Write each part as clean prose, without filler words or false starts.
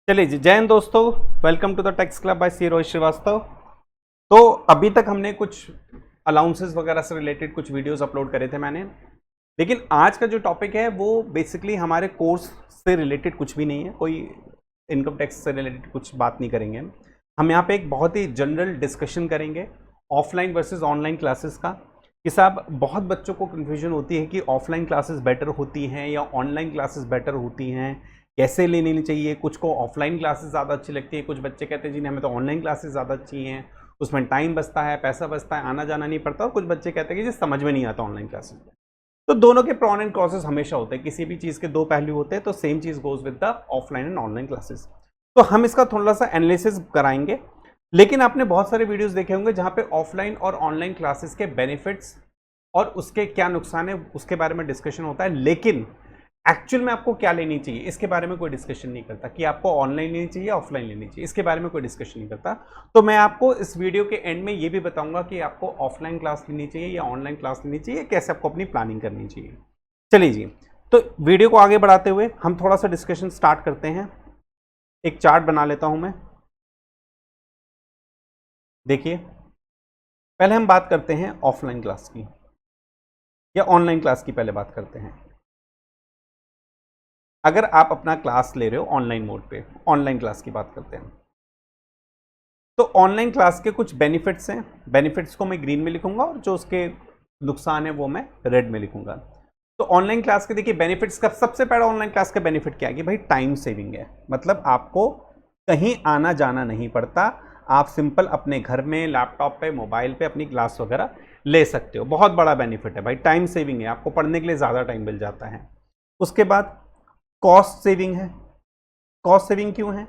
चलिए जी, जय हिंद दोस्तों। Welcome to the tex club by C Rohit Srivastava. तो अभी तक हमने कुछ अलाउंसेस वगैरह से रिलेटेड कुछ वीडियोस अपलोड करे थे मैंने, लेकिन आज का जो टॉपिक है वो बेसिकली हमारे कोर्स से रिलेटेड कुछ भी नहीं है, कोई इनकम टैक्स से रिलेटेड कुछ बात नहीं करेंगे। हम यहाँ पे एक बहुत ही जनरल डिस्कशन करेंगे ऑफलाइन वर्सेस ऑनलाइन क्लासेस का। कि साहब बहुत बच्चों को कन्फ्यूजन होती है कि ऑफलाइन क्लासेस बेटर होती हैं या ऑनलाइन क्लासेस बेटर होती हैं, कैसे लेनी चाहिए। कुछ को ऑफलाइन क्लासेस ज़्यादा अच्छी लगती है, कुछ बच्चे कहते हैं जी नहीं हमें तो ऑनलाइन क्लासेस ज़्यादा अच्छी हैं, उसमें टाइम बचता है, पैसा बचता है, आना जाना नहीं पड़ता। और कुछ बच्चे कहते हैं कि जी समझ में नहीं आता ऑनलाइन क्लासेस में। तो दोनों के प्रॉन एंड कॉसेस हमेशा होते हैं, किसी भी चीज़ के दो पहलू होते हैं, तो same cheese goes with the offline and online classes. तो हम इसका थोड़ा सा एनालिसिस कराएंगे, लेकिन आपने बहुत सारे वीडियोस देखे होंगे जहाँ पे ऑफलाइन और ऑनलाइन क्लासेस के बेनिफिट्स और उसके क्या नुकसान है उसके बारे में डिस्कशन होता है, लेकिन एक्चुअल में आपको क्या लेनी चाहिए इसके बारे में कोई डिस्कशन नहीं करता कि आपको ऑनलाइन लेनी चाहिए ऑफलाइन लेनी चाहिए, इसके बारे में कोई डिस्कशन नहीं करता। तो मैं आपको इस वीडियो के एंड में ये भी बताऊंगा कि आपको ऑफलाइन क्लास लेनी चाहिए या ऑनलाइन क्लास लेनी चाहिए, कैसे आपको अपनी प्लानिंग करनी चाहिए। चलिए जी, तो वीडियो को आगे बढ़ाते हुए हम थोड़ा सा डिस्कशन स्टार्ट करते हैं। एक चार्ट बना लेता हूं मैं। देखिए, पहले हम बात करते हैं ऑफलाइन क्लास की या ऑनलाइन क्लास की, पहले बात करते हैं। अगर आप अपना क्लास ले रहे हो ऑनलाइन मोड पे, ऑनलाइन क्लास की बात करते हैं, तो ऑनलाइन क्लास के कुछ बेनिफिट्स हैं। बेनिफिट्स को मैं ग्रीन में लिखूंगा और जो उसके नुकसान है वो मैं रेड में लिखूंगा। तो ऑनलाइन क्लास के देखिए बेनिफिट्स का सबसे पहला ऑनलाइन क्लास का बेनिफिट क्या है कि भाई टाइम सेविंग है। मतलब आपको कहीं आना जाना नहीं पड़ता, आप सिंपल अपने घर में लैपटॉप पे मोबाइल पे अपनी क्लास वगैरह ले सकते हो। बहुत बड़ा बेनिफिट है भाई, टाइम सेविंग है, आपको पढ़ने के लिए ज़्यादा टाइम मिल जाता है। उसके बाद कॉस्ट सेविंग है। कॉस्ट सेविंग क्यों है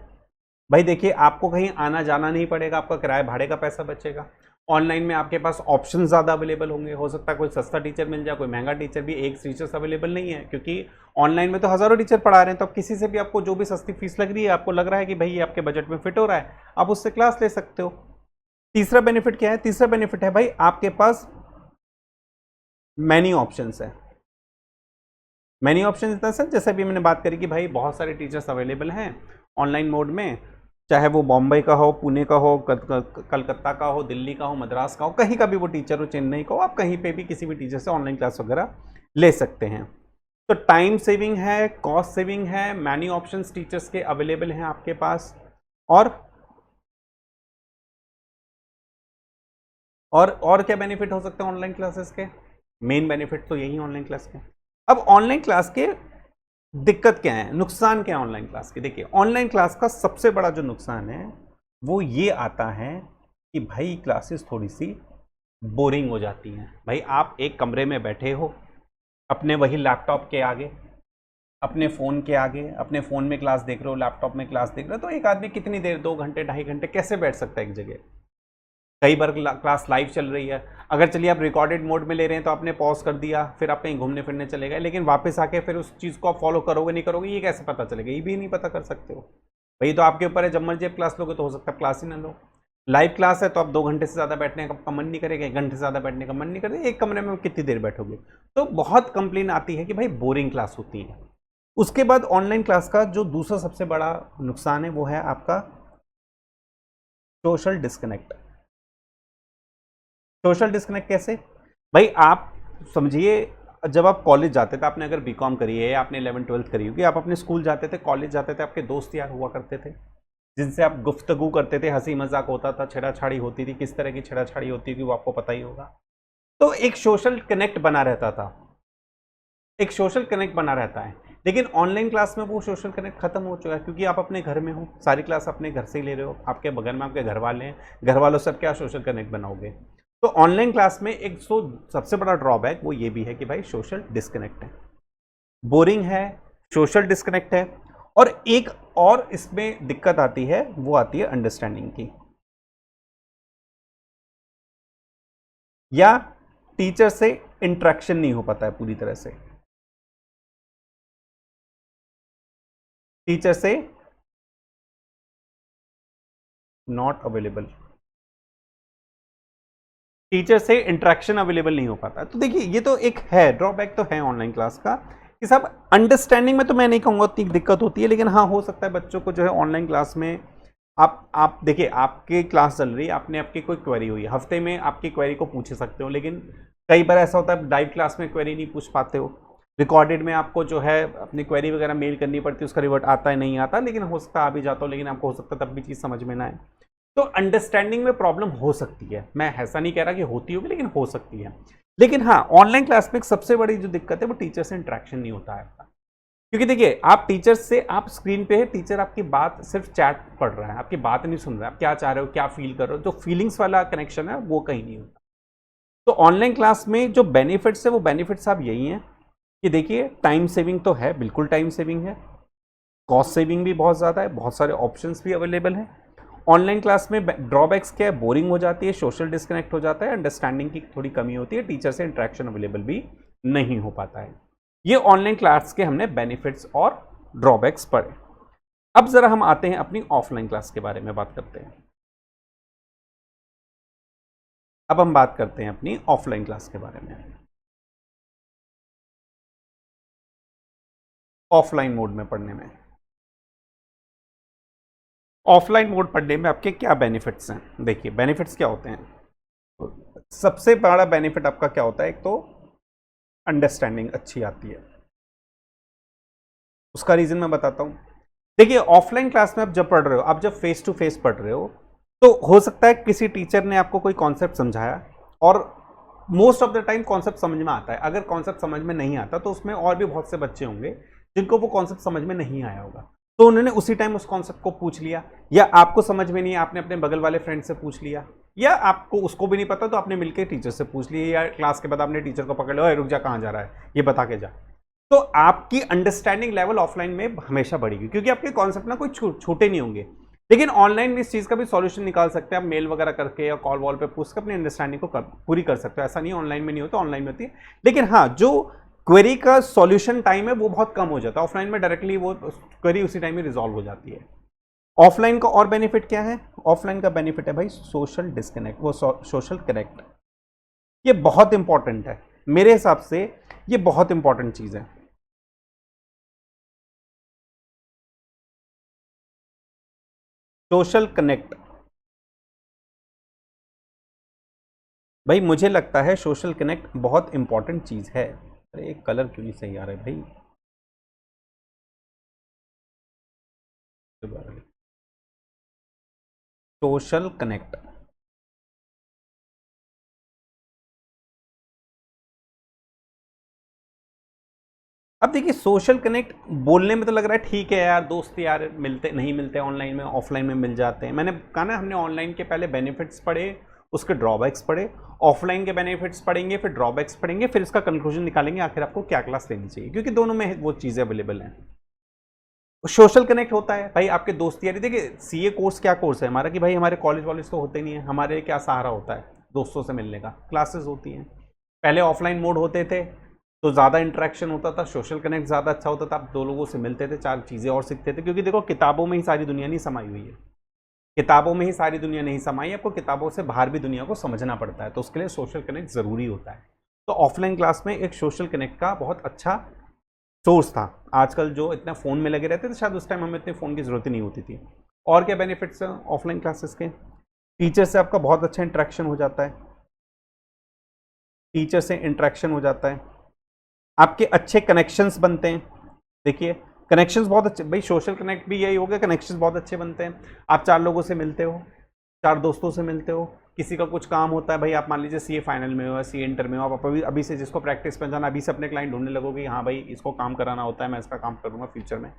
भाई? देखिए, आपको कहीं आना जाना नहीं पड़ेगा, आपका किराए भाड़े का पैसा बचेगा। ऑनलाइन में आपके पास ऑप्शन ज़्यादा अवेलेबल होंगे, हो सकता है कोई सस्ता टीचर मिल जाए, कोई महंगा टीचर भी। एक टीचर्स अवेलेबल नहीं है, क्योंकि ऑनलाइन में तो हज़ारों टीचर पढ़ा रहे हैं। तो अब किसी से भी आपको जो भी सस्ती फीस लग रही है, आपको लग रहा है कि भाई ये आपके बजट में फिट हो रहा है, आप उससे क्लास ले सकते हो। तीसरा बेनिफिट क्या है? तीसरा बेनिफिट है भाई आपके पास मैनी ऑप्शंस है। मैनी ऑप्शन इतना सर, जैसे अभी मैंने बात करी कि भाई बहुत सारे टीचर्स अवेलेबल हैं ऑनलाइन मोड में, चाहे वो बॉम्बे का हो, पुणे का हो, कलकत्ता का हो, दिल्ली का हो, मद्रास का हो, कहीं का भी वो टीचर हो, चेन्नई का हो, आप कहीं पे भी किसी भी टीचर से ऑनलाइन क्लास वगैरह ले सकते हैं। तो टाइम सेविंग है, कॉस्ट सेविंग है, मैनी ऑप्शंस टीचर्स के अवेलेबल हैं आपके पास। और क्या बेनिफिट हो सकते हैं ऑनलाइन क्लासेस के? मेन बेनिफिट तो यही ऑनलाइन क्लास के। अब ऑनलाइन क्लास के दिक्कत क्या है, नुकसान क्या है ऑनलाइन क्लास के? देखिए, ऑनलाइन क्लास का सबसे बड़ा जो नुकसान है वो ये आता है कि भाई क्लासेस थोड़ी सी बोरिंग हो जाती हैं। भाई आप एक कमरे में बैठे हो, अपने वही लैपटॉप के आगे, अपने फ़ोन के आगे, अपने फ़ोन में क्लास देख रहे हो, लैपटॉप में क्लास देख रहे हो, तो एक आदमी कितनी देर, 2 घंटे 2.5 घंटे कैसे बैठ सकता है एक जगह? कई बार क्लास लाइव चल रही है, अगर चलिए आप रिकॉर्डेड मोड में ले रहे हैं तो आपने पॉज कर दिया, फिर आप कहीं घूमने फिरने चले गए, लेकिन वापस आके फिर उस चीज़ को आप फॉलो करोगे नहीं करोगे ये कैसे पता चलेगा? ये भी नहीं पता कर सकते हो भाई। तो आपके ऊपर है, जब मर्जी आप क्लास लोगे तो हो सकता है क्लास ही ना लो। लाइव क्लास है तो आप 2 घंटे से ज़्यादा बैठने का मन नहीं करेगा, 1 घंटे से ज़्यादा बैठने का मन नहीं करेगा, एक कमरे में कितनी देर बैठोगे? तो बहुत कंप्लेन आती है कि भाई बोरिंग क्लास होती है। उसके बाद ऑनलाइन क्लास का जो दूसरा सबसे बड़ा नुकसान है वो है आपका सोशल डिस्कनेक्ट। सोशल डिस्कनेक्ट कैसे भाई? आप समझिए, जब आप कॉलेज जाते थे, आपने अगर बीकॉम करी है या आपने 11th-12th करी होगी, आप अपने स्कूल जाते थे, कॉलेज जाते थे, आपके दोस्त यार हुआ करते थे जिनसे आप गुफ्तगू करते थे, हंसी मजाक होता था, छेड़ाछाड़ी होती थी। किस तरह की छेड़ाछाड़ी होती थी वो आपको पता ही होगा। तो एक सोशल कनेक्ट बना रहता था, एक सोशल कनेक्ट बना रहता है। लेकिन ऑनलाइन क्लास में वो सोशल कनेक्ट खत्म हो चुका है, क्योंकि आप अपने घर में हो, सारी क्लास अपने घर से ही ले रहे हो, आपके बगल में आपके घर वाले हैं, घर वालों से क्या सोशल कनेक्ट बनाओगे? तो ऑनलाइन क्लास में एक सबसे बड़ा ड्रॉबैक वो ये भी है कि भाई सोशल डिस्कनेक्ट है, बोरिंग है, सोशल डिस्कनेक्ट है। और एक और इसमें दिक्कत आती है, वो आती है अंडरस्टैंडिंग की, या टीचर से इंटरेक्शन नहीं हो पाता है पूरी तरह से। टीचर से नॉट अवेलेबल, टीचर से इंटरेक्शन अवेलेबल नहीं हो पाता। तो देखिए, ये तो एक है ड्रॉबैक तो है ऑनलाइन क्लास का, कि साहब अंडरस्टैंडिंग में तो मैं नहीं कहूँगा उतनी दिक्कत होती है, लेकिन हाँ हो सकता है बच्चों को जो है ऑनलाइन क्लास में आप देखिए आपकी क्लास चल रही है, आपने आपकी कोई क्वेरी हुई है, हफ्ते में आपकी क्वेरी को पूछ सकते हो, लेकिन कई बार ऐसा होता है लाइव क्लास में क्वेरी नहीं पूछ पाते हो, रिकॉर्डेड में आपको जो है अपनी क्वेरी वगैरह मेल करनी पड़ती है, उसका रिवर्ट आता है नहीं आता, लेकिन हो सकता है आ भी जाता हो, लेकिन आपको हो सकता है तब भी चीज़ समझ में ना आए। तो अंडरस्टैंडिंग में प्रॉब्लम हो सकती है, मैं ऐसा नहीं कह रहा कि होती होगी, लेकिन हो सकती है। लेकिन हाँ ऑनलाइन क्लास में सबसे बड़ी जो दिक्कत है वो टीचर से इंटरेक्शन नहीं होता है आपका, क्योंकि देखिए आप टीचर से आप स्क्रीन पे है, टीचर आपकी बात सिर्फ चैट पढ़ रहा है, आपकी बात नहीं सुन रहा है, आप क्या चाह रहे हो क्या फील कर रहे हो, जो फीलिंग्स वाला कनेक्शन है वो कहीं नहीं होता। तो ऑनलाइन क्लास में जो बेनिफिट्स है वो बेनिफिट्स आप यही हैं कि देखिए टाइम सेविंग तो है, बिल्कुल टाइम सेविंग है, कॉस्ट सेविंग भी बहुत ज़्यादा है, बहुत सारे ऑप्शंस भी अवेलेबल हैं। ऑनलाइन क्लास में ड्रॉबैक्स क्या है, बोरिंग हो जाती है, सोशल डिस्कनेक्ट हो जाता है, अंडरस्टैंडिंग की थोड़ी कमी होती है, टीचर से इंटरेक्शन अवेलेबल भी नहीं हो पाता है। ये ऑनलाइन क्लास के हमने बेनिफिट्स और ड्रॉबैक्स पढ़े। अब जरा हम आते हैं अपनी ऑफलाइन क्लास के बारे में बात करते हैं। अब हम बात करते हैं अपनी ऑफलाइन क्लास के बारे में। ऑफलाइन मोड में पढ़ने में, ऑफलाइन मोड पढ़ने में आपके क्या बेनिफिट्स हैं? देखिए बेनिफिट्स क्या होते हैं। सबसे बड़ा बेनिफिट आपका क्या होता है, एक तो अंडरस्टैंडिंग अच्छी आती है। उसका रीजन मैं बताता हूं। देखिए ऑफलाइन क्लास में आप जब पढ़ रहे हो, आप जब फेस टू फेस पढ़ रहे हो, तो हो सकता है किसी टीचर ने आपको कोई कॉन्सेप्ट समझाया और most of the time concept समझ में आता है। अगर कॉन्सेप्ट समझ में नहीं आता तो उसमें और भी बहुत से बच्चे होंगे जिनको वो कॉन्सेप्ट समझ में नहीं आया होगा, तो उन्होंने उसी टाइम उस कॉन्सेप्ट को पूछ लिया, या आपको समझ में नहीं है आपने अपने बगल वाले फ्रेंड से पूछ लिया, या आपको उसको भी नहीं पता तो आपने मिलकर टीचर से पूछ लिया, या क्लास के बाद आपने टीचर को पकड़ लिया, रुक जा कहाँ जा रहा है ये बता के जा। तो आपकी अंडरस्टैंडिंग लेवल ऑफलाइन में हमेशा बढ़ेगी, क्योंकि आपके कॉन्सेप्ट ना कोई छोटे नहीं होंगे। लेकिन ऑनलाइन में इस चीज़ का भी सॉल्यूशन निकाल सकते हैं आप, मेल वगैरह करके या कॉल वॉल पे पूछ कर अपनी अंडरस्टैंडिंग को पूरी कर सकते हो। ऐसा नहीं ऑनलाइन में नहीं होता, ऑनलाइन में होती है, लेकिन हाँ जो क्वेरी का सॉल्यूशन टाइम है वो बहुत कम हो जाता है। ऑफलाइन में डायरेक्टली वो क्वेरी उसी टाइम में रिजॉल्व हो जाती है। ऑफलाइन का और बेनिफिट क्या है? ऑफलाइन का बेनिफिट है भाई सोशल डिस्कनेक्ट, वो सोशल कनेक्ट। ये बहुत इंपॉर्टेंट है मेरे हिसाब से, ये बहुत इंपॉर्टेंट चीज़ है। सोशल कनेक्ट भाई, मुझे लगता है सोशल कनेक्ट बहुत इंपॉर्टेंट चीज है। अरे एक कलर क्यों नहीं सही आ रहा है भाई, सोशल कनेक्ट। अब देखिए सोशल कनेक्ट बोलने में तो लग रहा है ठीक है यार, दोस्त यार मिलते नहीं मिलते ऑनलाइन में, ऑफलाइन में मिल जाते हैं। मैंने कहा ना हमने ऑनलाइन के पहले बेनिफिट्स पढ़े, उसके ड्रॉबैक्स पढ़े, ऑफलाइन के बेनिफिट्स पढ़ेंगे, फिर ड्रॉबैक्स पढ़ेंगे, फिर इसका कंक्लूजन निकालेंगे आखिर आपको क्या क्लास लेनी चाहिए, क्योंकि दोनों में वो चीज़ें अवेलेबल हैं। सोशल कनेक्ट होता है भाई, आपके दोस्त यारी। देखिए सीए कोर्स क्या कोर्स है हमारा कि भाई हमारे कॉलेज वॉलेज तो होते नहीं है, हमारे क्या सहारा होता है दोस्तों से मिलने का, क्लासेस होती हैं। पहले ऑफलाइन मोड होते थे तो ज़्यादा इंटरेक्शन होता था, सोशल कनेक्ट ज़्यादा अच्छा होता था, आप दो लोगों से मिलते थे, चार चीज़ें और सीखते थे, क्योंकि देखो किताबों में ही सारी दुनिया नहीं समाई हुई है, किताबों में ही सारी दुनिया नहीं समाई, आपको किताबों से बाहर भी दुनिया को समझना पड़ता है, तो उसके लिए सोशल कनेक्ट ज़रूरी होता है। तो ऑफलाइन क्लास में एक सोशल कनेक्ट का बहुत अच्छा सोर्स था। आजकल जो इतना फ़ोन में लगे रहते थे, शायद उस टाइम हमें इतने फ़ोन की ज़रूरत ही नहीं होती थी। और क्या बेनिफिट्स हैं ऑफलाइन क्लासेस के? टीचर से आपका बहुत अच्छा इंटरेक्शन हो जाता है, टीचर से इंटरेक्शन हो जाता है, आपके अच्छे कनेक्शंस बनते हैं। देखिए कनेक्शंस बहुत अच्छे भाई, सोशल कनेक्ट भी यही हो गया, कनेक्शंस बहुत अच्छे बनते हैं। आप चार लोगों से मिलते हो, चार दोस्तों से मिलते हो, किसी का कुछ काम होता है भाई, आप मान लीजिए सीए फाइनल में हो या सीए इंटर में हो, आप अभी से जिसको प्रैक्टिस में जाना, अभी से अपने क्लाइंट ढूंढने लगोगे, हाँ भाई इसको काम कराना होता है, मैं इसका काम करूँगा फ्यूचर में,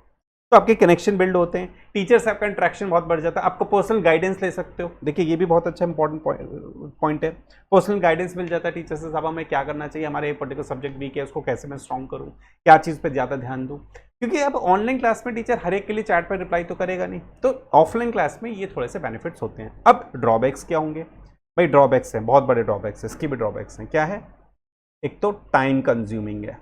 तो आपके कनेक्शन बिल्ड होते हैं। टीचर से आपका इंटरेक्शन बहुत बढ़ जाता है, आपको पर्सनल गाइडेंस ले सकते हो। देखिए ये भी बहुत अच्छा इंपॉर्टेंट पॉइंट है, पर्सनल गाइडेंस मिल जाता है टीचर से, साहब हमें क्या करना चाहिए, हमारे पर्टिकुलर सब्जेक्ट वीक है उसको कैसे मैं स्ट्रॉन्ग करूँ, क्या चीज़ पे ज़्यादा ध्यान दूँ, क्योंकि अब ऑनलाइन क्लास में टीचर हर एक के लिए चैट पर रिप्लाई तो करेगा नहीं, तो ऑफलाइन क्लास में ये थोड़े से बेनिफिट्स होते हैं। अब ड्रॉबैक्स क्या होंगे भाई? ड्रॉबैक्स हैं, बहुत बड़े ड्रॉबैक्स है, इसकी भी ड्रॉबैक्स हैं। क्या है? एक तो टाइम कंज्यूमिंग है,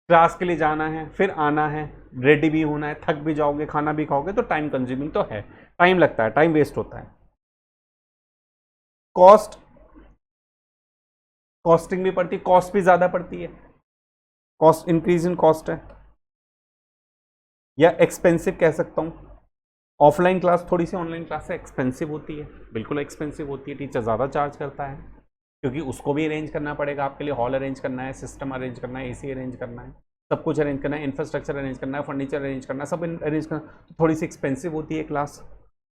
क्लास के लिए जाना है, फिर आना है, रेडी भी होना है, थक भी जाओगे, खाना भी खाओगे, तो टाइम कंज्यूमिंग तो है, टाइम लगता है, टाइम वेस्ट होता है। कॉस्ट, कॉस्टिंग भी पड़ती है, कॉस्ट भी ज़्यादा पड़ती है, कॉस्ट इंक्रीज इन कॉस्ट है, या एक्सपेंसिव कह सकता हूँ। ऑफलाइन क्लास थोड़ी सी ऑनलाइन क्लास से एक्सपेंसिव होती है, बिल्कुल एक्सपेंसिव होती है, टीचर ज़्यादा चार्ज करता है क्योंकि उसको भी अरेंज करना पड़ेगा आपके लिए, हॉल अरेंज करना है, सिस्टम अरेंज करना है, एसी अरेंज करना है, सब कुछ अरेंज करना है, इंफ्रास्ट्रक्चर अरेंज करना है, फर्नीचर अरेंज करना है, सब अरेंज करना, तो थोड़ी सी एक्सपेंसिव होती है क्लास।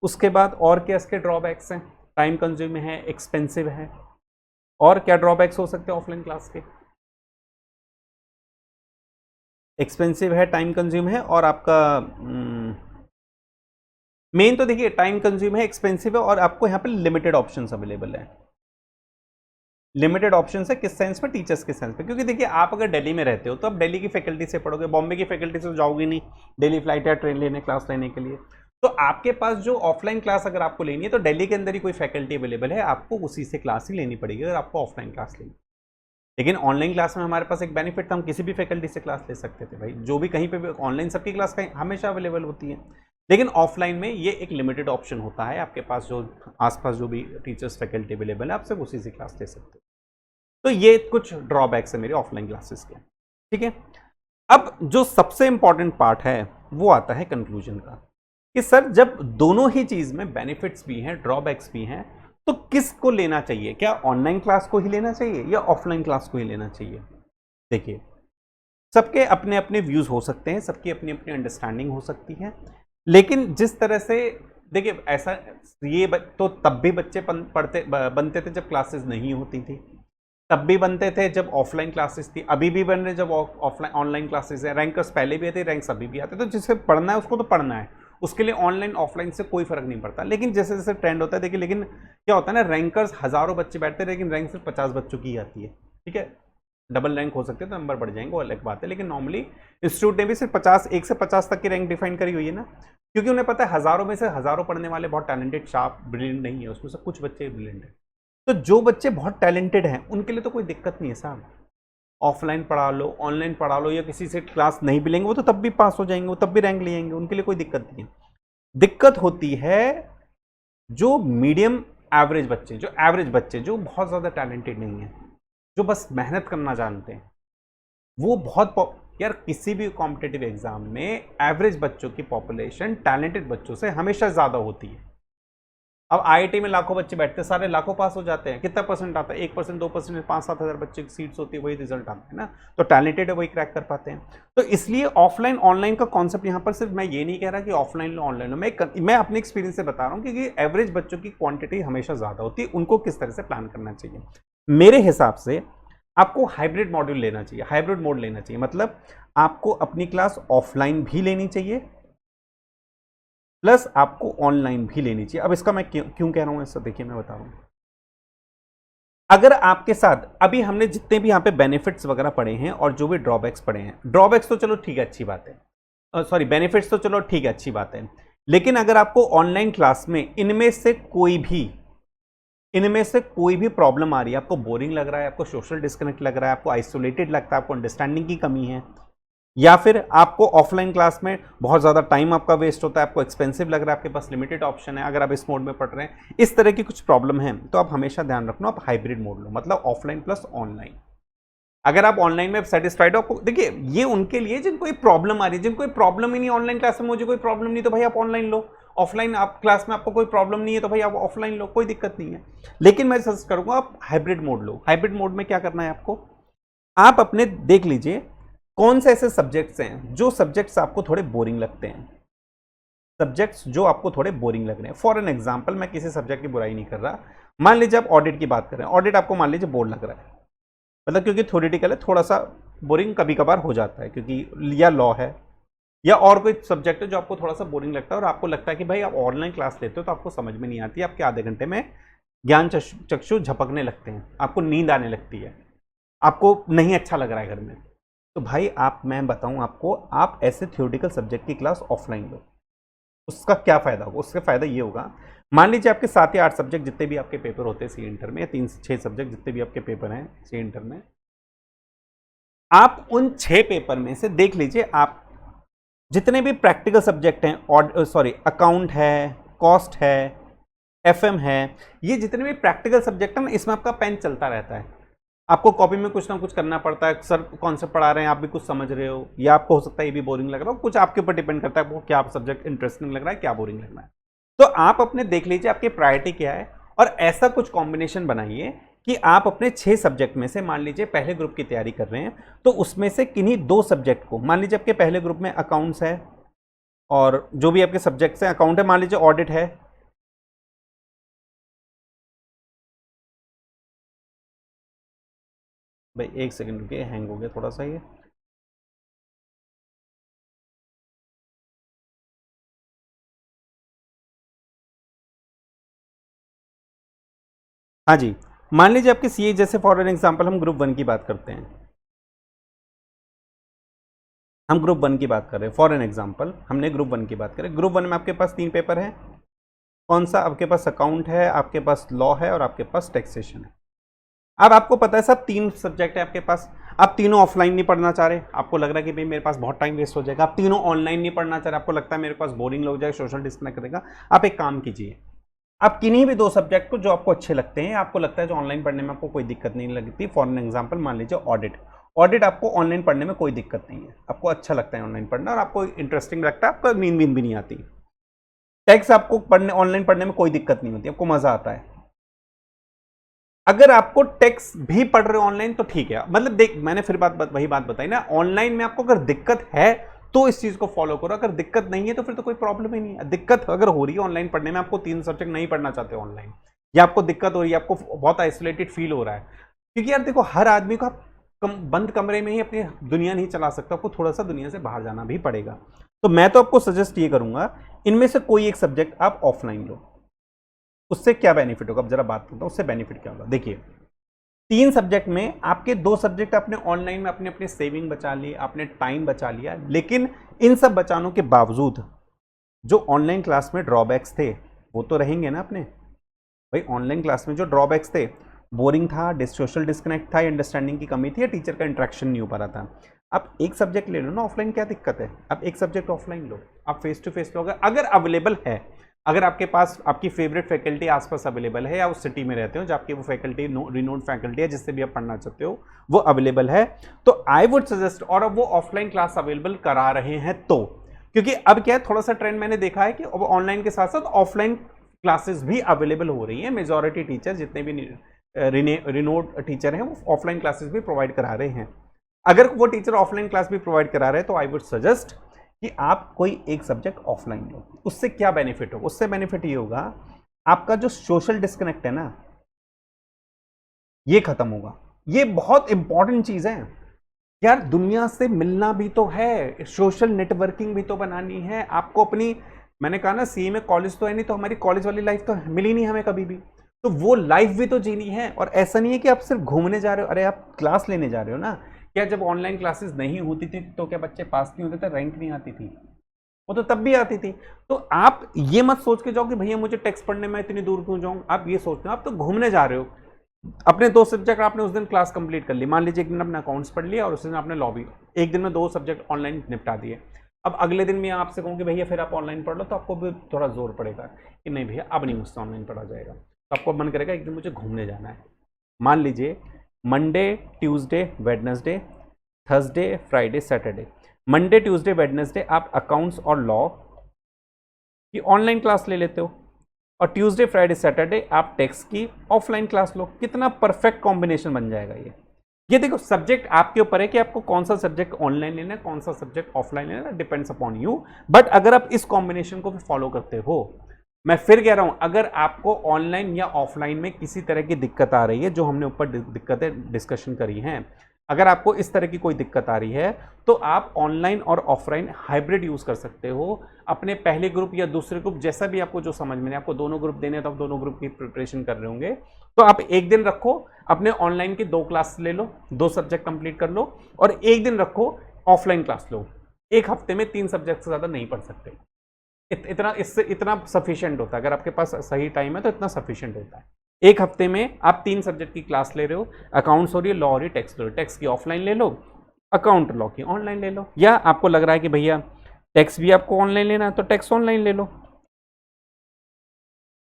उसके बाद और क्या इसके ड्रॉबैक्स हैं, टाइम कंज्यूम है, एक्सपेंसिव है, और क्या ड्रॉबैक्स हो सकते हैं ऑफलाइन क्लास के? एक्सपेंसिव है, टाइम कंज्यूम है, और आपका मेन तो देखिए टाइम कंज्यूम है, एक्सपेंसिव है, और आपको यहाँ पे लिमिटेड ऑप्शंस अवेलेबल है। लिमिटेड ऑप्शन है किस सेंस में? टीचर्स के सेंस में, क्योंकि देखिए आप अगर दिल्ली में रहते हो तो आप दिल्ली की फैकल्टी से पढ़ोगे, बॉम्बे की फैकल्टी से तो जाओगे नहीं, डेली फ्लाइट या ट्रेन लेने क्लास लेने के लिए। तो आपके पास जो ऑफलाइन क्लास अगर आपको लेनी है तो दिल्ली के अंदर ही कोई फैकल्टी अवेलेबल है, आपको उसी से क्लास ही लेनी पड़ेगी अगर आपको ऑफलाइन क्लास लेनी। लेकिन ऑनलाइन क्लास में हमारे पास एक बेनिफिट था, हम किसी भी फैकल्टी से क्लास ले सकते थे भाई, जो भी कहीं पे भी ऑनलाइन सबकी क्लास कहीं हमेशा अवेलेबल होती है, लेकिन ऑफलाइन में ये एक लिमिटेड ऑप्शन होता है, आपके पास जो आसपास जो भी टीचर्स फैकल्टी अवेलेबल है आप सिर्फ उसी से क्लास ले सकते हो। तो ये कुछ ड्रॉबैक्स है मेरी ऑफलाइन क्लासेस के, ठीक है। अब जो सबसे इंपॉर्टेंट पार्ट है वो आता है कंक्लूजन का, कि सर जब दोनों ही चीज में बेनिफिट्स भी हैं ड्रॉबैक्स भी हैं तो किसको लेना चाहिए? क्या ऑनलाइन क्लास को ही लेना चाहिए या ऑफलाइन क्लास को ही लेना चाहिए? देखिए सबके अपने अपने व्यूज हो सकते हैं, सबकी अपनी अपनी अंडरस्टैंडिंग हो सकती है, लेकिन जिस तरह से देखिए ऐसा ये तो तब भी बच्चे बनते थे जब क्लासेस नहीं होती थी, तब भी बनते थे जब ऑफलाइन क्लासेस थी, अभी भी बन रहे जब ऑफलाइन ऑनलाइन क्लासेस है, रैंकर्स पहले भी आते, रैंक्स अभी भी आते, तो जिसे पढ़ना है उसको तो पढ़ना है, उसके लिए ऑनलाइन ऑफलाइन से कोई फर्क नहीं पड़ता। लेकिन जैसे जैसे ट्रेंड होता है देखिए, लेकिन क्या होता है ना, रैंकर्स हजारों बच्चे बैठते हैं लेकिन रैंक सिर्फ 50 बच्चों की ही आती है, ठीक है। डबल रैंक हो सकते हैं तो नंबर बढ़ जाएंगे, वो अलग बात है, लेकिन नॉर्मली इंस्टीट्यूट ने भी सिर्फ 50 1 से 50 तक की रैंक डिफाइन करी हुई है ना, क्योंकि उन्हें पता है हजारों में से हजारों पढ़ने वाले बहुत टैलेंटेड शार्प ब्रिलियंट नहीं है, उसमें से कुछ बच्चे ब्रिलियंट है, तो जो बच्चे बहुत टैलेंटेड हैं उनके लिए तो कोई दिक्कत नहीं है साहब, ऑफलाइन पढ़ा लो ऑनलाइन पढ़ा लो या किसी से क्लास नहीं भी लेंगे वो तो तब भी पास हो जाएंगे, वो तब भी रैंक ले आएंगे, उनके लिए कोई दिक्कत नहीं है। दिक्कत होती है जो मीडियम एवरेज बच्चे, जो एवरेज बच्चे जो बहुत ज़्यादा टैलेंटेड नहीं है, जो बस मेहनत करना जानते हैं, वो बहुत यार किसी भी कॉम्पिटिटिव एग्जाम में एवरेज बच्चों की पॉपुलेशन टैलेंटेड बच्चों से हमेशा ज़्यादा होती है। अब आईआईटी में लाखों बच्चे बैठते हैं, सारे लाखों पास हो जाते हैं, कितना परसेंट आता है? 1% 2%, 5-7 हज़ार बच्चे की सीट्स होती है, वही रिजल्ट आता है ना, तो टैलेंटेड है वही क्रैक कर पाते हैं। तो इसलिए ऑफलाइन ऑनलाइन का कॉन्सेप्ट यहाँ पर सिर्फ मैं ये नहीं कह रहा कि ऑफलाइन लो ऑनलाइन लो, मैं अपने एक्सपीरियंस से बता रहा हूँ कि एवरेज बच्चों की क्वांटिटी हमेशा ज़्यादा होती है, उनको किस तरह से प्लान करना चाहिए। मेरे हिसाब से आपको हाइब्रिड मॉड्यूल लेना चाहिए, हाइब्रिड मोड लेना चाहिए, मतलब आपको अपनी क्लास ऑफलाइन भी लेनी चाहिए प्लस आपको ऑनलाइन भी लेनी चाहिए। अब इसका मैं क्यों कह रहा हूं ऐसा, देखिए मैं बता रहा हूं। अगर आपके साथ अभी हमने जितने भी यहां पे बेनिफिट्स वगैरह पढ़े हैं और जो भी ड्रॉबैक्स पढ़े हैं, ड्रॉबैक्स तो चलो ठीक है अच्छी बात है, सॉरी बेनिफिट्स तो चलो ठीक है अच्छी बात है, लेकिन अगर आपको ऑनलाइन क्लास में इनमें से कोई भी प्रॉब्लम आ रही है, आपको बोरिंग लग रहा है, आपको सोशल डिस्कनेक्ट लग रहा है, आपको आइसोलेटेड लगता है, आपको अंडरस्टैंडिंग की कमी है, या फिर आपको ऑफलाइन क्लास में बहुत ज़्यादा टाइम आपका वेस्ट होता है, आपको एक्सपेंसिव लग रहा है, आपके पास लिमिटेड ऑप्शन है, अगर आप इस मोड में पढ़ रहे हैं, इस तरह की कुछ प्रॉब्लम है, तो आप हमेशा ध्यान रखना आप हाइब्रिड मोड लो, मतलब ऑफलाइन प्लस ऑनलाइन। अगर आप ऑनलाइन में सेटिस्फाइड हो, आपको देखिए ये उनके लिए जिनको कोई प्रॉब्लम आ रही है, जिनको कोई प्रॉब्लम ही नहीं ऑनलाइन क्लास में, मुझे कोई प्रॉब्लम नहीं तो भाई आप ऑनलाइन लो, ऑफलाइन आप क्लास में आपको कोई प्रॉब्लम नहीं है तो भाई आप ऑफलाइन लो, कोई दिक्कत नहीं है। लेकिन मैं सजेस्ट करूंगा आप हाइब्रिड मोड लो। हाइब्रिड मोड में क्या करना है आपको, आप अपने देख लीजिए कौन से ऐसे सब्जेक्ट्स हैं जो सब्जेक्ट्स आपको थोड़े बोरिंग लगते हैं, सब्जेक्ट्स जो आपको थोड़े बोरिंग लग रहे हैं। फॉर एन एग्जांपल, मैं किसी सब्जेक्ट की बुराई नहीं कर रहा, मान लीजिए आप ऑडिट की बात कर रहे हैं, ऑडिट आपको मान लीजिए बोर लग रहा है, मतलब क्योंकि थ्योरेटिकल है, थोड़ा सा बोरिंग कभी कभार हो जाता है, क्योंकि या लॉ है या और कोई सब्जेक्ट है जो आपको थोड़ा सा बोरिंग लगता है और आपको लगता है कि भाई आप ऑनलाइन क्लास लेते हो तो आपको समझ में नहीं आती, आपके आधे घंटे में ज्ञान चक्षु झपकने लगते हैं, आपको नींद आने लगती है, आपको नहीं अच्छा लग रहा है घर में, तो भाई मैं बताऊं आपको, आप ऐसे थ्योरेटिकल सब्जेक्ट की क्लास ऑफलाइन लो। उसका क्या फायदा होगा? उसका फायदा ये होगा, मान लीजिए आपके 7 या 8 सब्जेक्ट जितने भी आपके पेपर होते हैं सी इंटर में, या 3 से 6 सब्जेक्ट जितने भी आपके पेपर हैं सी इंटर में, आप उन 6 पेपर में से देख लीजिए, आप जितने भी प्रैक्टिकल सब्जेक्ट हैं, और अकाउंट है, कॉस्ट है, एफएम है, ये जितने भी प्रैक्टिकल सब्जेक्ट हैं, इसमें आपका पेन चलता रहता है, आपको कॉपी में कुछ ना कुछ करना पड़ता है, सर कॉन्सेप्ट पढ़ा रहे हैं, आप भी कुछ समझ रहे हो, या आपको हो सकता है ये भी बोरिंग लग रहा हो, कुछ आपके ऊपर डिपेंड करता है आपको क्या सब्जेक्ट इंटरेस्टिंग लग रहा है, क्या बोरिंग लग रहा है। तो आप अपने देख लीजिए आपकी प्रायोरिटी क्या है, और ऐसा कुछ कॉम्बिनेशन बनाइए कि आप अपने 6 सब्जेक्ट में से, मान लीजिए पहले ग्रुप की तैयारी कर रहे हैं, तो उसमें से किन्हीं 2 सब्जेक्ट को, मान लीजिए आपके पहले ग्रुप में अकाउंट्स है और जो भी आपके सब्जेक्ट्स हैं, अकाउंट है, मान लीजिए ऑडिट है, भाई एक सेकंड रुकिए, हैंग हो गया थोड़ा सा ये। हाँ जी, मान लीजिए आपके सीए, जैसे फॉर एन एग्जांपल हम ग्रुप 1 की बात करते हैं, हम ग्रुप 1 की बात कर रहे हैं, फॉर एन एग्जांपल हमने ग्रुप 1 की बात करें। ग्रुप 1 में आपके पास 3 पेपर हैं, कौन सा? आपके पास अकाउंट है, आपके पास लॉ है, और आपके पास टैक्सेशन है। अब आपको पता है सब 3 सब्जेक्ट है आपके पास, आप तीनों ऑफलाइन नहीं पढ़ना चाह रहे, आपको लग रहा है कि भाई मेरे पास बहुत टाइम वेस्ट हो जाएगा, आप तीनों ऑनलाइन नहीं पढ़ना चाह रहे, आपको लगता है मेरे पास बोरिंग हो जाएगा, सोशल डिस्कनेक्ट करेगा। आप एक काम कीजिए, आप किन्हीं भी 2 सब्जेक्ट को जो आपको अच्छे लगते हैं, आपको लगता है जो ऑनलाइन पढ़ने में आपको कोई दिक्कत नहीं लगती, फॉर एन एग्जाम्पल मान लीजिए ऑडिट, ऑडिट आपको ऑनलाइन पढ़ने में कोई दिक्कत नहीं है, आपको अच्छा लगता है ऑनलाइन पढ़ना और आपको इंटरेस्टिंग लगता है, आपको नींद भी नहीं आती। टैक्स आपको पढ़ने, ऑनलाइन पढ़ने में कोई दिक्कत नहीं होती, आपको मजा आता है। अगर आपको टैक्स भी पढ़ रहे हो ऑनलाइन तो ठीक है, मतलब देख मैंने फिर वही बात बताई ना, ऑनलाइन में आपको अगर दिक्कत है तो इस चीज को फॉलो करो, अगर दिक्कत नहीं है तो फिर तो कोई प्रॉब्लम ही नहीं है। दिक्कत अगर हो रही है ऑनलाइन पढ़ने में, आपको 3 सब्जेक्ट नहीं पढ़ना चाहते ऑनलाइन, या आपको दिक्कत हो रही है, आपको बहुत आइसोलेटेड फील हो रहा है, क्योंकि यार देखो हर आदमी को आप बंद कमरे में ही अपनी दुनिया नहीं चला सकता, आपको थोड़ा सा दुनिया से बाहर जाना भी पड़ेगा। तो मैं तो आपको सजेस्ट ये करूंगा, इनमें से कोई एक सब्जेक्ट आप ऑफलाइन लो। उससे क्या बेनिफिट होगा, अब जरा बात करता हूं उससे बेनिफिट क्या होगा। देखिए 3 सब्जेक्ट में आपके 2 सब्जेक्ट आपने ऑनलाइन में अपने अपने सेविंग बचा ली, आपने टाइम बचा लिया, लेकिन इन सब बचानों के बावजूद जो ऑनलाइन क्लास में ड्रॉबैक्स थे वो तो रहेंगे ना अपने। भाई ऑनलाइन क्लास में जो ड्रॉबैक्स थे, बोरिंग था, सोशल डिस्कनेक्ट था, अंडरस्टैंडिंग की कमी थी, या टीचर का इंटरेक्शन नहीं हो पा रहा था। आप एक सब्जेक्ट ले लो ना ऑफलाइन, क्या दिक्कत है? आप एक सब्जेक्ट ऑफलाइन लो, आप फेस टू फेस लो, अगर अवेलेबल है, अगर आपके पास आपकी फेवरेट फैकल्टी आसपास अवेलेबल है, या उस सिटी में रहते हो जब आपकी वो फैकल्टी रिनोड फैकल्टी है जिससे भी आप पढ़ना चाहते हो वो अवेलेबल है, तो आई वुड सजेस्ट, और अब वो ऑफलाइन क्लास अवेलेबल करा रहे हैं तो, क्योंकि अब क्या है थोड़ा सा ट्रेंड मैंने देखा है कि अब ऑनलाइन के साथ साथ ऑफलाइन क्लासेस भी अवेलेबल हो रही है। मेजॉरिटी टीचर जितने भी रिनोड टीचर हैं वो ऑफलाइन क्लासेस भी प्रोवाइड करा रहे हैं। अगर वो टीचर ऑफलाइन क्लास भी प्रोवाइड करा रहे हैं तो आई वुड सजेस्ट कि आप कोई एक सब्जेक्ट ऑफलाइन लो। उससे क्या बेनिफिट होगा? उससे बेनिफिट ये होगा, आपका जो सोशल डिस्कनेक्ट है ना ये खत्म होगा। ये बहुत इंपॉर्टेंट चीज है यार, दुनिया से मिलना भी तो है, सोशल नेटवर्किंग भी तो बनानी है आपको अपनी। मैंने कहा ना सी में कॉलेज तो है नहीं, तो हमारी कॉलेज वाली लाइफ तो मिली नहीं हमें कभी भी, तो वो लाइफ भी तो जीनी है। और ऐसा नहीं है कि आप सिर्फ घूमने जा रहे हो, अरे आप क्लास लेने जा रहे हो ना। क्या जब ऑनलाइन क्लासेस नहीं होती थी तो क्या बच्चे पास नहीं होते थे, रैंक नहीं आती थी? वो तो तब भी आती थी। तो आप ये मत सोच के जाओ कि भैया मुझे टेक्स्ट पढ़ने में इतनी दूर क्यों जाऊं, आप ये सोचते हो आप तो घूमने जा रहे हो। अपने 2 सब्जेक्ट आपने उस दिन क्लास कंप्लीट कर ली, मान लीजिए एक दिन आपने अकाउंट्स पढ़ लिया और उस दिन आपने लॉ भी, एक दिन में 2 सब्जेक्ट ऑनलाइन निपटा दिए। अब अगले दिन मैं आपसे कहूँ कि भैया फिर आप ऑनलाइन पढ़ लो, तो आपको भी थोड़ा जोर पड़ेगा कि नहीं भैया अब नहीं मुझसे ऑनलाइन पढ़ा जाएगा, तो आपको मन करेगा एक दिन मुझे घूमने जाना है। मान लीजिए Monday Tuesday Wednesday Thursday Friday Saturday, Monday Tuesday Wednesday आप अकाउंट्स और लॉ की ऑनलाइन क्लास ले लेते हो, और ट्यूसडे फ्राइडे सैटरडे आप टैक्स की ऑफलाइन क्लास लो। कितना परफेक्ट कॉम्बिनेशन बन जाएगा ये देखो सब्जेक्ट आपके ऊपर है कि आपको कौन सा सब्जेक्ट ऑनलाइन लेना है, कौन सा सब्जेक्ट ऑफलाइन लेना है, डिपेंड्स अपॉन यू। बट अगर आप इस कॉम्बिनेशन को फॉलो करते हो, मैं फिर कह रहा हूं, अगर आपको ऑनलाइन या ऑफलाइन में किसी तरह की दिक्कत आ रही है, जो हमने ऊपर दिक्कतें डिस्कशन करी हैं, अगर आपको इस तरह की कोई दिक्कत आ रही है तो आप ऑनलाइन और ऑफलाइन हाइब्रिड यूज कर सकते हो। अपने पहले ग्रुप या दूसरे ग्रुप जैसा भी आपको जो समझ में, आपको दोनों ग्रुप देने हैं तो आप दोनों ग्रुप की प्रिपरेशन कर रहे होंगे, तो आप एक दिन रखो अपने ऑनलाइन की 2 क्लास ले लो, 2 सब्जेक्ट कंप्लीट कर लो, और एक दिन रखो ऑफलाइन क्लास लो। एक हफ्ते में 3 सब्जेक्ट से ज्यादा नहीं पढ़ सकते, इतना इससे इतना सफिशिएंट होता है। अगर आपके पास सही टाइम है तो इतना सफिशिएंट होता है। एक हफ्ते में आप 3 सब्जेक्ट की क्लास ले रहे हो, अकाउंट्स हो रही है, लॉ हो रही है, टैक्स हो रही है, टैक्स की ऑफलाइन ले लो, अकाउंट लॉ की ऑनलाइन ले लो, या आपको लग रहा है कि भैया टैक्स भी आपको ऑनलाइन लेना है तो टैक्स ऑनलाइन ले लो।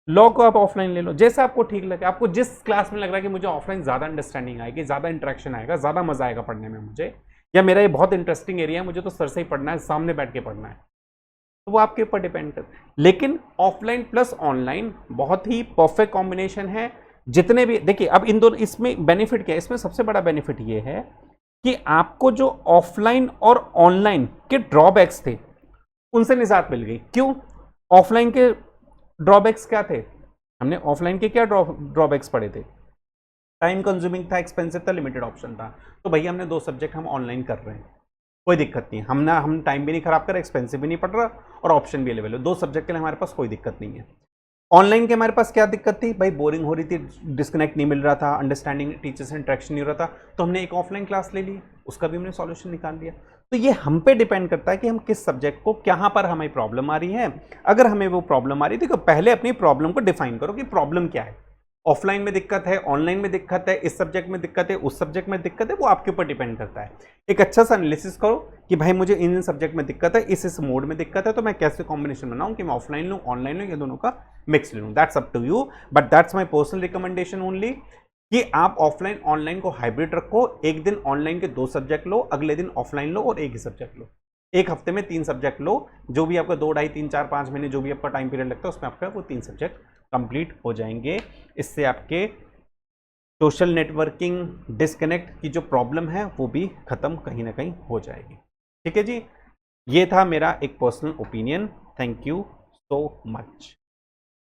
लॉ को आप ऑफलाइन ले लो, जैसा आपको ठीक लगे। आपको जिस क्लास में लग रहा है कि मुझे ऑफलाइन ज़्यादा अंडरस्टैंडिंग आएगी, ज़्यादा इंटरेक्शन आएगा, ज़्यादा मजा आएगा पढ़ने में मुझे, या मेरा ये बहुत इंटरेस्टिंग एरिया है, मुझे तो सर से ही पढ़ना है, सामने बैठ के पढ़ना है, तो वो आपके ऊपर डिपेंड करता है। लेकिन ऑफलाइन प्लस ऑनलाइन बहुत ही परफेक्ट कॉम्बिनेशन है। जितने भी देखिए, अब इन दोनों, इसमें बेनिफिट क्या है, इसमें सबसे बड़ा बेनिफिट ये है कि आपको जो ऑफलाइन और ऑनलाइन के ड्रॉबैक्स थे उनसे निजात मिल गई। क्यों? ऑफलाइन के ड्रॉबैक्स क्या थे? हमने ऑफलाइन के क्या ड्रॉबैक्स पढ़े थे? टाइम कंज्यूमिंग था, एक्सपेंसिव था, लिमिटेड ऑप्शन था। तो भैया हमने 2 सब्जेक्ट हम ऑनलाइन कर रहे हैं, कोई दिक्कत नहीं, हम टाइम भी नहीं खराब कर रहे, एक्सपेंसिव भी नहीं पड़ रहा और ऑप्शन भी अवेलेबल है। 2 सब्जेक्ट के लिए हमारे पास कोई दिक्कत नहीं है। ऑनलाइन के हमारे पास क्या दिक्कत थी भाई? बोरिंग हो रही थी, डिस्कनेक्ट नहीं मिल रहा था, अंडरस्टैंडिंग टीचर से इंटरेक्शन नहीं हो रहा था, तो हमने एक ऑफलाइन क्लास ले ली, उसका भी हमने सॉल्यूशन निकाल लिया। तो ये हम पे डिपेंड करता है कि हम किस सब्जेक्ट को, कहाँ पर हमें प्रॉब्लम आ रही है। अगर हमें वो प्रॉब्लम आ रही थी तो पहले अपनी प्रॉब्लम को डिफाइन करो कि प्रॉब्लम क्या है। ऑफलाइन में दिक्कत है, ऑनलाइन में दिक्कत है, इस सब्जेक्ट में दिक्कत है, उस सब्जेक्ट में दिक्कत है, वो आपके ऊपर डिपेंड करता है। एक अच्छा सा एनालिसिस करो कि भाई मुझे इन सब्जेक्ट में दिक्कत है, इस मोड में दिक्कत है, तो मैं कैसे कॉम्बिनेशन बनाऊं कि मैं ऑफलाइन लूं, ऑनलाइन लूं, या दोनों का मिक्स लूं। That's up to you, but that's my personal recommendation only कि आप ऑफलाइन ऑनलाइन को हाइब्रिड रखो। एक दिन ऑनलाइन के 2 सब्जेक्ट लो, अगले दिन ऑफलाइन लो और एक ही सब्जेक्ट लो। एक हफ्ते में 3 सब्जेक्ट लो, जो भी आपका 2, ढाई, 3, 4, 5 महीने जो भी आपका टाइम पीरियड लगता है उसमें आपका वो 3 सब्जेक्ट कंप्लीट हो जाएंगे। इससे आपके सोशल नेटवर्किंग डिस्कनेक्ट की जो प्रॉब्लम है वो भी खत्म कहीं ना कहीं हो जाएगी। ठीक है जी, ये था मेरा एक personal opinion. Thank you so much.